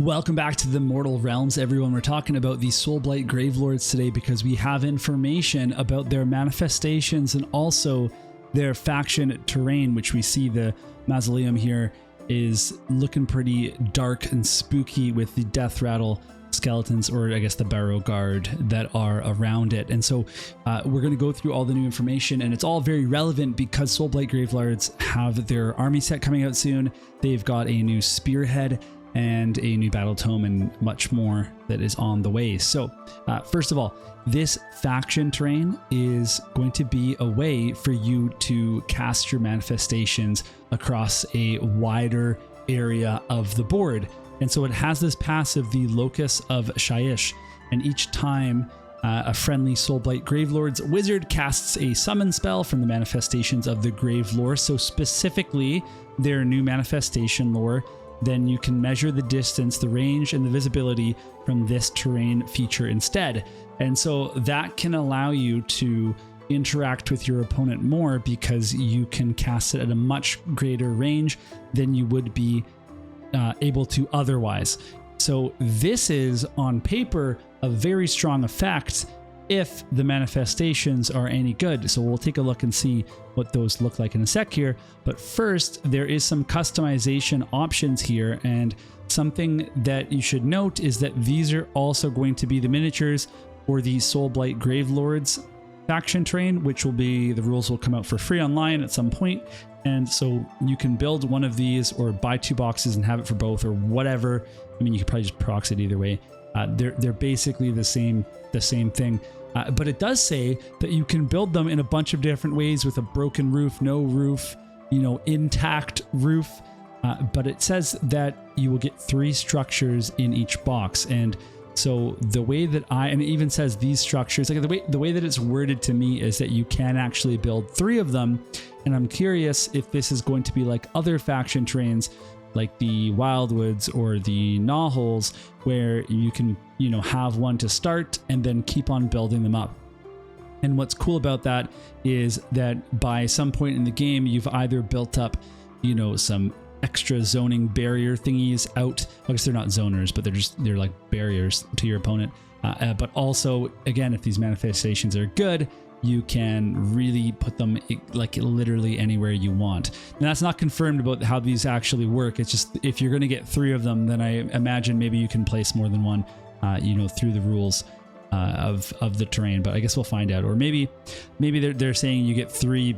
Welcome back to the Mortal Realms, everyone. We're talking about the Soulblight Gravelords today because we have information about their manifestations and also their faction terrain, which we see the mausoleum here is looking pretty dark and spooky with the death rattle skeletons, or I guess the barrow guard, that are around it. And so we're going to go through all the new information, and it's all very relevant because Soulblight Gravelords have their army set coming out soon. They've got a new spearhead and a new battletome and much more that is on the way. So first of all, this faction terrain is going to be a way for you to cast your manifestations across a wider area of the board. And so it has this passive, the Locus of Shyish, and each time a friendly Soulblight Gravelord's wizard casts a summon spell from the manifestations of the Gravelord, so specifically their new manifestation lore, then you can measure the distance, the range, and the visibility from this terrain feature instead. And so that can allow you to interact with your opponent more because you can cast it at a much greater range than you would be able to otherwise. So this is, on paper, a very strong effect if the manifestations are any good. So we'll take a look and see what those look like in a sec here. But first, there is some customization options here, and something that you should note is that these are also going to be the miniatures for the Soulblight Gravelords faction terrain, which will be, the rules will come out for free online at some point. And so you can build one of these or buy 2 boxes and have it for both or whatever. I mean, you could probably just prox it either way. They're basically the same thing. But it does say that you can build them in a bunch of different ways with a broken roof, no roof, intact roof. But it says that you will get 3 structures in each box. And so the way that and it even says these structures, like the way that it's worded to me is that you can actually build 3 of them. And I'm curious if this is going to be like other faction terrains, like the Wildwoods or the Gnawholes, where you can, have one to start and then keep on building them up. And what's cool about that is that by some point in the game, you've either built up, some extra zoning barrier thingies out. I guess they're not zoners, but they're like barriers to your opponent. But also, again, if these manifestations are good, you can really put them like literally anywhere you want. And that's not confirmed about how these actually work. It's just, if you're going to get 3 of them, then I imagine maybe you can place more than one, through the rules of the terrain. But I guess we'll find out. Or maybe they're saying you get 3.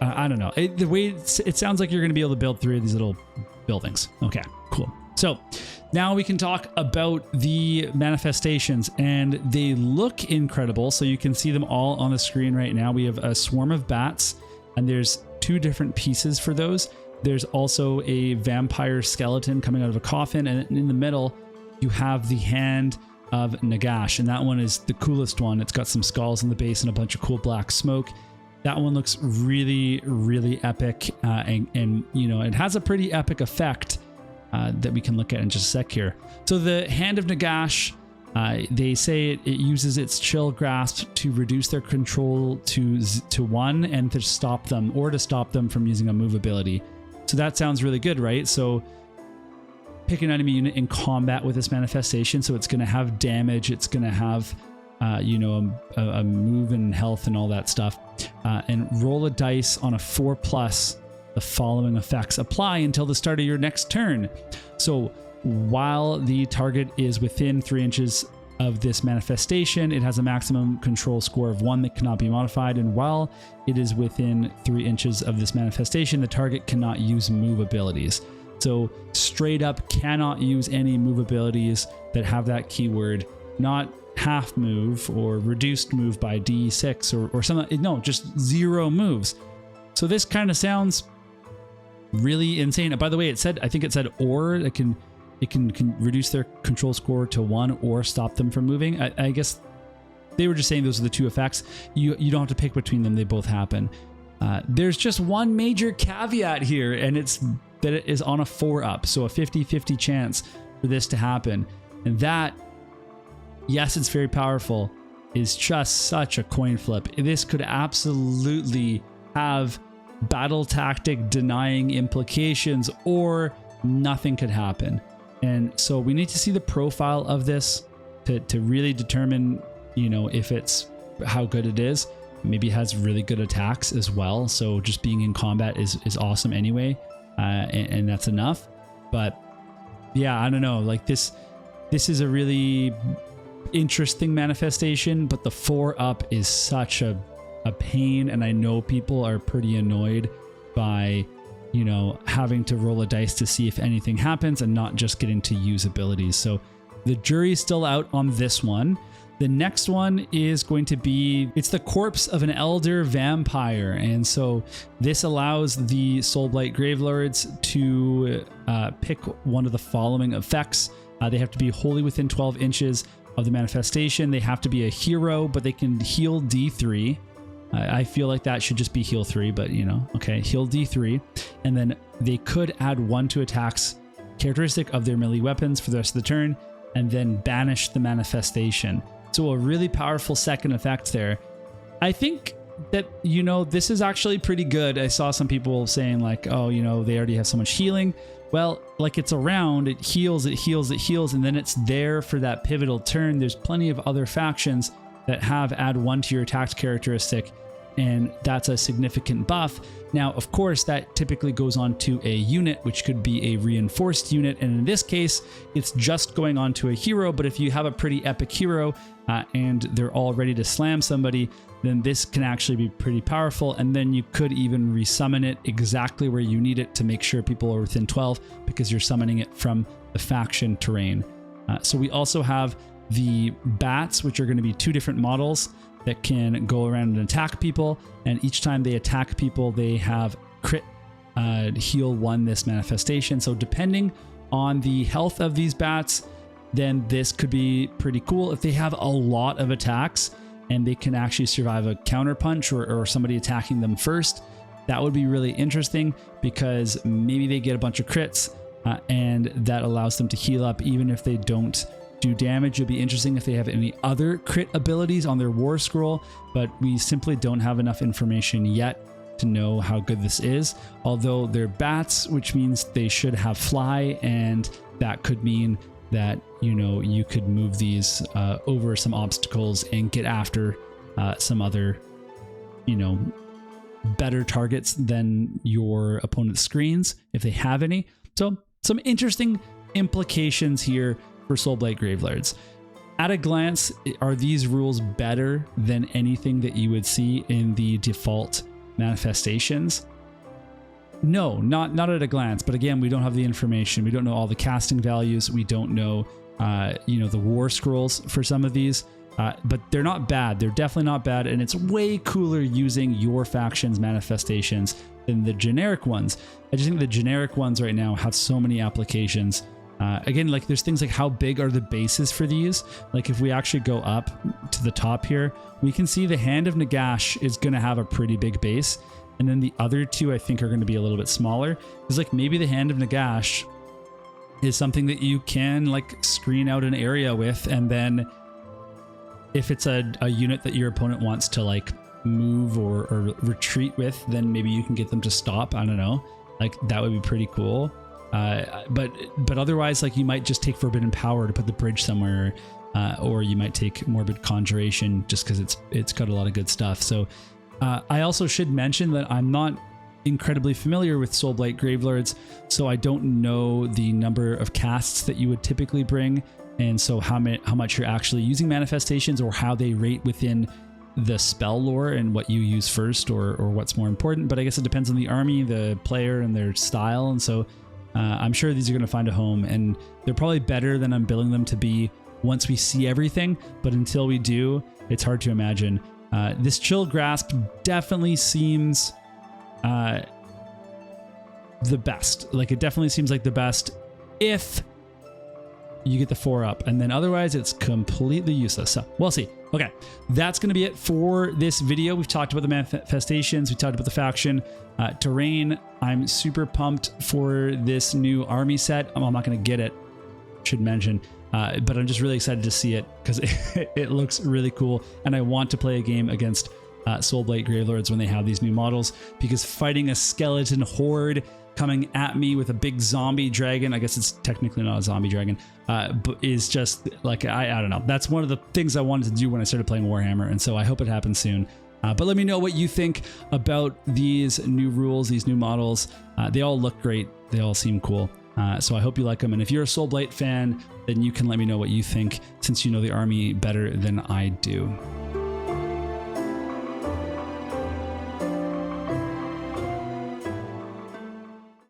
I don't know. The way it sounds like you're going to be able to build 3 of these little buildings. Okay, cool. So now we can talk about the manifestations, and they look incredible. So you can see them all on the screen right now. We have a swarm of bats, and there's 2 different pieces for those. There's also a vampire skeleton coming out of a coffin, and in the middle, you have the hand of Nagash, and that one is the coolest one. It's got some skulls in the base and a bunch of cool black smoke. That one looks really, really epic, and it has a pretty epic effect that we can look at in just a sec here. So the Hand of Nagash, they say it uses its chill grasp to reduce their control to 1 and to stop them from using a move ability. So that sounds really good, right? So pick an enemy unit in combat with this manifestation. So it's going to have damage. It's going to have a move and health and all that stuff. And roll a dice on a 4+. The following effects apply until the start of your next turn. So while the target is within 3 inches of this manifestation, it has a maximum control score of 1 that cannot be modified. And while it is within 3 inches of this manifestation, the target cannot use move abilities. So straight up cannot use any move abilities that have that keyword, not half move or reduced move by D6 or something. No, just 0 moves. So this kind of sounds really insane. By the way, I think it said or it can reduce their control score to 1 or stop them from moving. I guess they were just saying those are the 2 effects. You don't have to pick between them. They both happen. There's just one major caveat here, and it's that it is on a 4-up. So a 50-50 chance for this to happen. And that, yes, it's very powerful, is just such a coin flip. This could absolutely have battle tactic denying implications, or nothing could happen. And so we need to see the profile of this to really determine, you know, if it's how good it is. Maybe it has really good attacks as well. So just being in combat is awesome anyway. And that's enough. But yeah, I don't know, like this is a really interesting manifestation, but the 4-up is such a pain. And I know people are pretty annoyed by, you know, having to roll a dice to see if anything happens and not just getting to use abilities. So the jury's still out on this one. The next one is going to be, it's the corpse of an elder vampire. And so this allows the Soulblight Gravelords to pick one of the following effects. They have to be wholly within 12 inches of the manifestation. They have to be a hero, but they can heal D3. I feel like that should just be heal 3, but you know, okay, heal D3. And then they could add 1 to attacks characteristic of their melee weapons for the rest of the turn, and then banish the manifestation. So a really powerful second effect there. I think that, you know, this is actually pretty good. I saw some people saying like, oh, you know, they already have so much healing. Well, like it's around, it heals, and then it's there for that pivotal turn. There's plenty of other factions that have add 1 to your attacks characteristic, and that's a significant buff. Now, of course, that typically goes on to a unit, which could be a reinforced unit. And in this case, it's just going on to a hero. But if you have a pretty epic hero and they're all ready to slam somebody, then this can actually be pretty powerful. And then you could even resummon it exactly where you need it to make sure people are within 12, because you're summoning it from the faction terrain. So we also have the bats, which are going to be 2 different models that can go around and attack people, and each time they attack people, they have crit heal 1 this manifestation. So depending on the health of these bats, then this could be pretty cool. If they have a lot of attacks and they can actually survive a counter punch or somebody attacking them first, that would be really interesting, because maybe they get a bunch of crits and that allows them to heal up even if they don't do damage. It'll be interesting if they have any other crit abilities on their war scroll, but we simply don't have enough information yet to know how good this is. Although they're bats, which means they should have fly, and that could mean that, you know, you could move these over some obstacles and get after some other, you know, better targets than your opponent's screens, if they have any. So some interesting implications here for Soulblight Gravelords. At a glance, are these rules better than anything that you would see in the default manifestations? No, not at a glance. But again, we don't have the information. We don't know all the casting values. We don't know, you know, the war scrolls for some of these. But they're not bad. They're definitely not bad. And it's way cooler using your faction's manifestations than the generic ones. I just think the generic ones right now have so many applications. Again, like there's things like how big are the bases for these? Like if we actually go up to the top here, we can see the Hand of Nagash is going to have a pretty big base. And then the other 2, I think, are going to be a little bit smaller. Because like maybe the Hand of Nagash is something that you can like screen out an area with. And then if it's a unit that your opponent wants to like move or retreat with, then maybe you can get them to stop. I don't know. Like that would be pretty cool. But otherwise, like you might just take Forbidden Power to put the bridge somewhere, or you might take Morbid Conjuration just because it's got a lot of good stuff. So I also should mention that I'm not incredibly familiar with Soulblight Gravelords, so I don't know the number of casts that you would typically bring, and so how much you're actually using manifestations, or how they rate within the spell lore and what you use first, or what's more important. But I guess it depends on the army, the player, and their style, and so I'm sure these are going to find a home, and they're probably better than I'm billing them to be once we see everything. But until we do, it's hard to imagine. This Chill Grasp definitely seems the best. Like it definitely seems like the best if you get the 4-up, and then otherwise it's completely useless. So we'll see. Okay, that's going to be it for this video. We've talked about the manifestations. We talked about the faction terrain. I'm super pumped for this new army set. I'm not going to get it, should mention, but I'm just really excited to see it because it looks really cool, and I want to play a game against Soulblight Gravelords when they have these new models, because fighting a skeleton horde coming at me with a big zombie dragon. I guess it's technically not a zombie dragon, but is just like, I don't know. That's one of the things I wanted to do when I started playing Warhammer. And so I hope it happens soon. But let me know what you think about these new rules, these new models. They all look great. They all seem cool. So I hope you like them. And if you're a Soulblight fan, then you can let me know what you think, since you know the army better than I do.